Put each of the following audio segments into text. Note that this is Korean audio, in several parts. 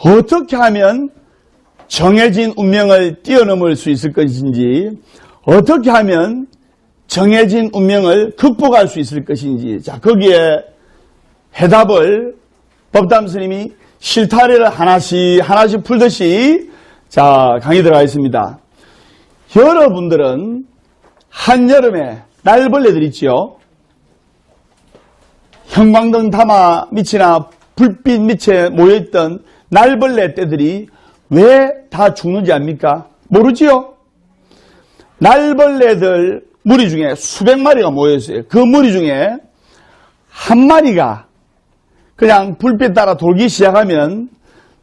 어떻게 하면 정해진 운명을 뛰어넘을 수 있을 것인지, 어떻게 하면 정해진 운명을 극복할 수 있을 것인지, 자, 거기에 해답을 법담 스님이 실타래를 하나씩 풀듯이 자, 강의 들어가겠습니다. 여러분들은 한여름에 날벌레들 있지요? 형광등 담아 밑이나 불빛 밑에 모여있던 날벌레 떼들이 왜 다 죽는지 압니까? 모르지요? 날벌레들 무리 중에 수백 마리가 모여있어요. 그 무리 중에 한 마리가 그냥 불빛 따라 돌기 시작하면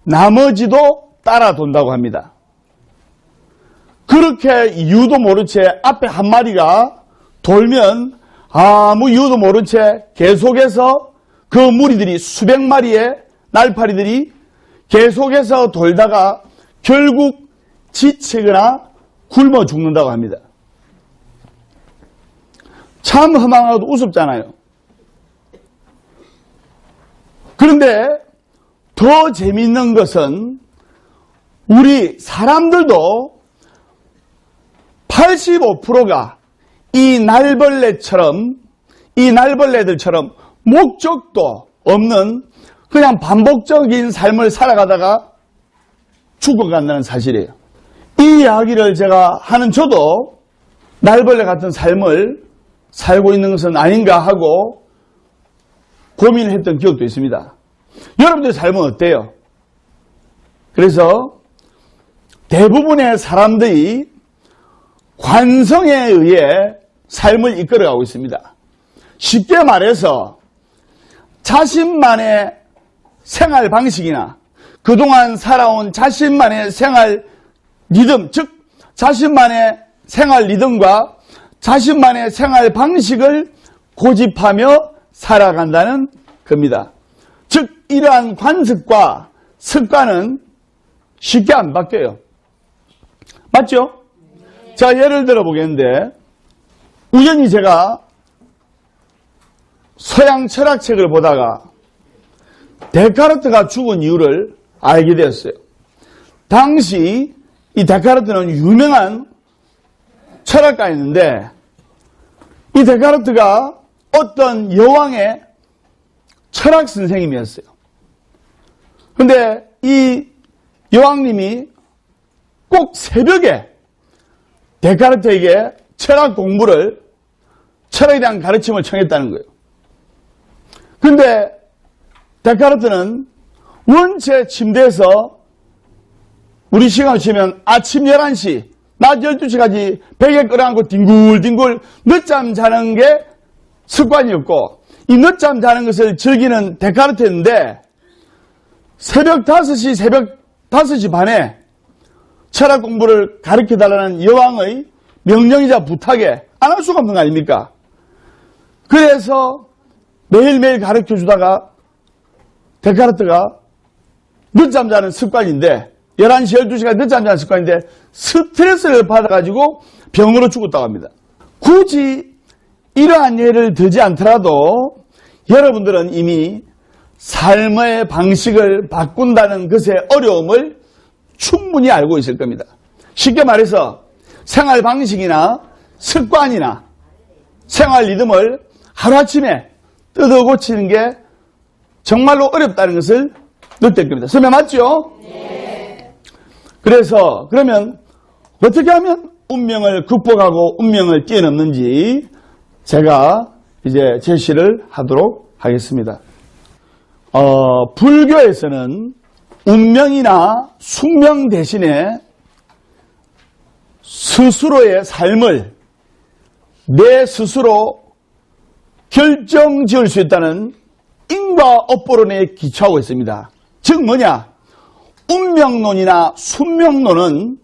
나머지도 따라 돈다고 합니다. 그렇게 이유도 모른 채 앞에 한 마리가 돌면 아무 이유도 모른 채 계속해서 그 무리들이 수백 마리의 날파리들이 계속해서 돌다가 결국 지치거나 굶어 죽는다고 합니다. 참 허망하고도 우습잖아요. 그런데 더 재미있는 것은 우리 사람들도 85%가 이 날벌레들처럼 목적도 없는 그냥 반복적인 삶을 살아가다가 죽어간다는 사실이에요. 이 이야기를 제가 하는 저도 날벌레 같은 삶을 살고 있는 것은 아닌가 하고 고민을 했던 기억도 있습니다. 여러분들의 삶은 어때요? 그래서 대부분의 사람들이 관성에 의해 삶을 이끌어가고 있습니다. 쉽게 말해서 자신만의 생활 방식이나 그동안 살아온 자신만의 생활 리듬, 즉 자신만의 생활 리듬과 자신만의 생활 방식을 고집하며 살아간다는 겁니다. 즉 이러한 관습과 습관은 쉽게 안 바뀌어요. 맞죠? 자, 예를 들어 보겠는데 우연히 제가 서양 철학책을 보다가 데카르트가 죽은 이유를 알게 되었어요. 당시 이 데카르트는 유명한 철학가였는데 이 데카르트가 어떤 여왕의 철학 선생님이었어요. 그런데 이 여왕님이 꼭 새벽에 데카르트에게 철학에 대한 가르침을 청했다는 거예요. 그런데 데카르트는 원체 침대에서 우리 시간으로 치면 아침 11시, 낮 12시까지 베개 끌어안고 뒹굴뒹굴 늦잠 자는 게 습관이었고 이 늦잠 자는 것을 즐기는 데카르트였는데 새벽 5시 반에 철학 공부를 가르쳐달라는 여왕의 명령이자 부탁에 안 할 수가 없는 거 아닙니까? 그래서 매일매일 가르쳐주다가 데카르트가 늦잠 자는 습관인데 11시, 12시까지 늦잠 자는 습관인데 스트레스를 받아가지고 병으로 죽었다고 합니다. 굳이 이러한 예를 들지 않더라도 여러분들은 이미 삶의 방식을 바꾼다는 것의 어려움을 충분히 알고 있을 겁니다. 쉽게 말해서 생활 방식이나 습관이나 생활 리듬을 하루아침에 뜯어 고치는 게 정말로 어렵다는 것을 느낄 겁니다. 설명 맞죠? 네. 그래서 그러면 어떻게 하면 운명을 극복하고 운명을 뛰어넘는지 제가 이제 제시를 하도록 하겠습니다. 불교에서는 운명이나 숙명 대신에 스스로의 삶을 내 스스로 결정 지을 수 있다는 인과업보론에 기초하고 있습니다. 즉 뭐냐? 운명론이나 숙명론은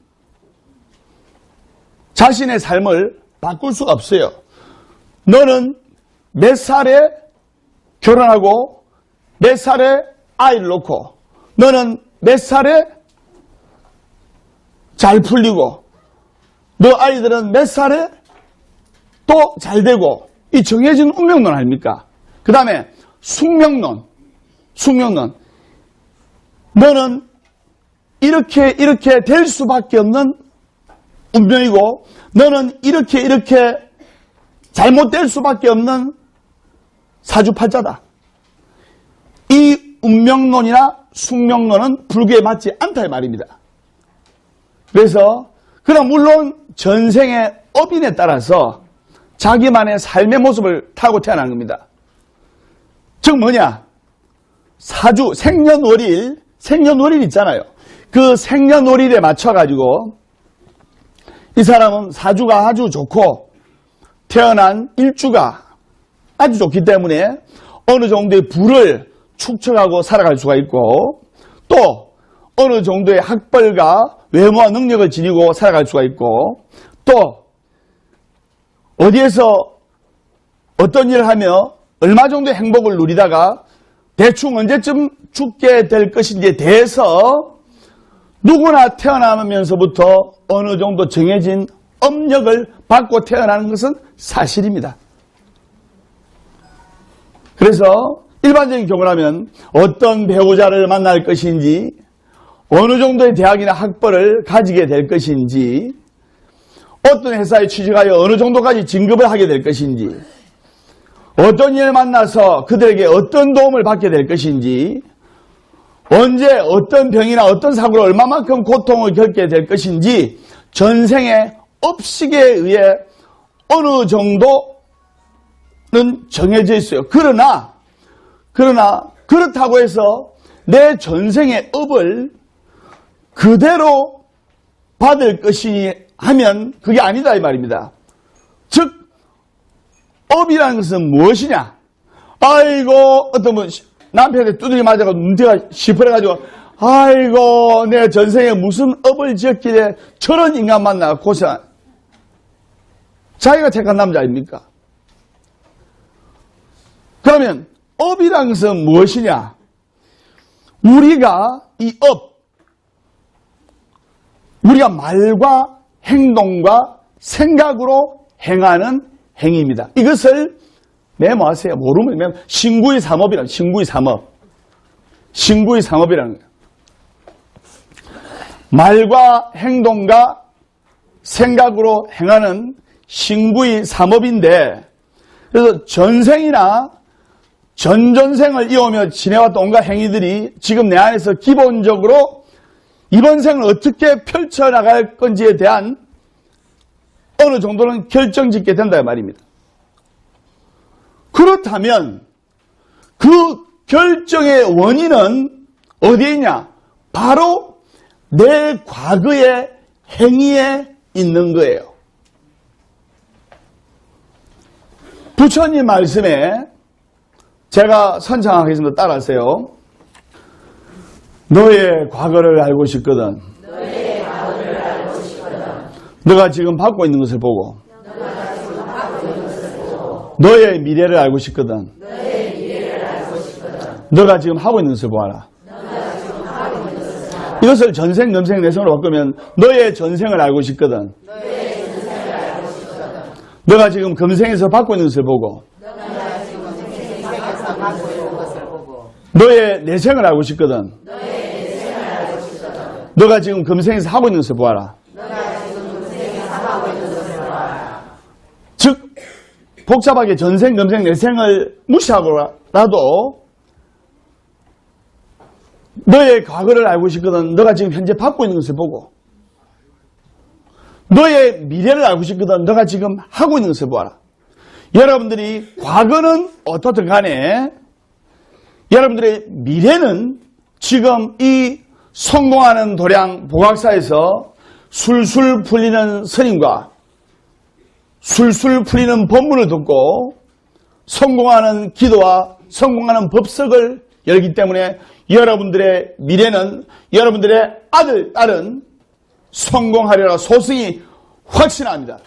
자신의 삶을 바꿀 수가 없어요. 너는 몇 살에 결혼하고 몇 살에 아이를 놓고 너는 몇 살에 잘 풀리고 너 아이들은 몇 살에 또 잘 되고 이 정해진 운명론 아닙니까? 그 다음에 숙명론. 너는 이렇게 될 수밖에 없는 운명이고 너는 이렇게 잘못될 수밖에 없는 사주팔자다. 이 운명론이나 숙명론은 불교에 맞지 않다 이 말입니다. 그래서 그럼 물론 전생의 업인에 따라서 자기만의 삶의 모습을 타고 태어난 겁니다. 즉 뭐냐? 사주, 생년월일 있잖아요. 그 생년월일에 맞춰가지고 이 사람은 사주가 아주 좋고 태어난 일주가 아주 좋기 때문에 어느 정도의 부를 축적하고 살아갈 수가 있고 또 어느 정도의 학벌과 외모와 능력을 지니고 살아갈 수가 있고 또 어디에서 어떤 일을 하며 얼마 정도의 행복을 누리다가 대충 언제쯤 죽게 될 것인지에 대해서 누구나 태어나면서부터 어느 정도 정해진 업력을 받고 태어나는 것은 사실입니다. 그래서 일반적인 경우를 하면 어떤 배우자를 만날 것인지 어느 정도의 대학이나 학벌을 가지게 될 것인지 어떤 회사에 취직하여 어느 정도까지 진급을 하게 될 것인지 어떤 일을 만나서 그들에게 어떤 도움을 받게 될 것인지 언제 어떤 병이나 어떤 사고로 얼마만큼 고통을 겪게 될 것인지 전생의 업식에 의해 어느 정도는 정해져 있어요. 그러나 그렇다고 해서 내 전생의 업을 그대로 받을 것이 하면 그게 아니다 이 말입니다. 즉 업이라는 것은 무엇이냐? 아이고 어떤 분 남편한테 두드려 맞아가지고 눈대가 시퍼래가지고 아이고 내 전생에 무슨 업을 지었길래 저런 인간 만나 고생 자기가 택한 남자 아닙니까? 그러면 업이라는 것은 무엇이냐? 우리가 이 업, 우리가 말과 행동과 생각으로 행하는 행위입니다. 이것을 메모하세요. 모르면 메모. 신구의 삼업이라는 신구의 삼업. 신구의 삼업이라는 거예요. 말과 행동과 생각으로 행하는 신구의 삼업인데 그래서 전생이나 전전생을 이어오며 지내왔던 온갖 행위들이 지금 내 안에서 기본적으로 이번 생을 어떻게 펼쳐나갈 건지에 대한 어느 정도는 결정짓게 된다 말입니다. 그렇다면 그 결정의 원인은 어디에 있냐? 바로 내 과거의 행위에 있는 거예요. 부처님 말씀에 제가 선창하겠습니다. 따라하세요. 너의 과거를 알고 싶거든. 너가 지금 받고 있는 것을 보고. 너의 미래를 알고 싶거든. 너가 지금 하고 있는 것을 보아라. 이것을 전생, 넘생, 내생으로 바꾸면 너의 전생을 알고 싶거든. 너가 지금 금생에서 받고 있는 것을 보고. 너의 내생을 알고 싶거든. 너가 지금 금생에서 하고 있는 것을 보아라. 즉 복잡하게 전생, 금생, 내생을 무시하고라도 너의 과거를 알고 싶거든. 너가 지금 현재 받고 있는 것을 보고 너의 미래를 알고 싶거든. 너가 지금 하고 있는 것을 보아라. 여러분들이 과거는 어떻든 간에 여러분들의 미래는 지금 이 성공하는 도량 보각사에서 술술 풀리는 스님과 술술 풀리는 법문을 듣고 성공하는 기도와 성공하는 법석을 열기 때문에 여러분들의 미래는 여러분들의 아들, 딸은 성공하리라 소승이 확신합니다.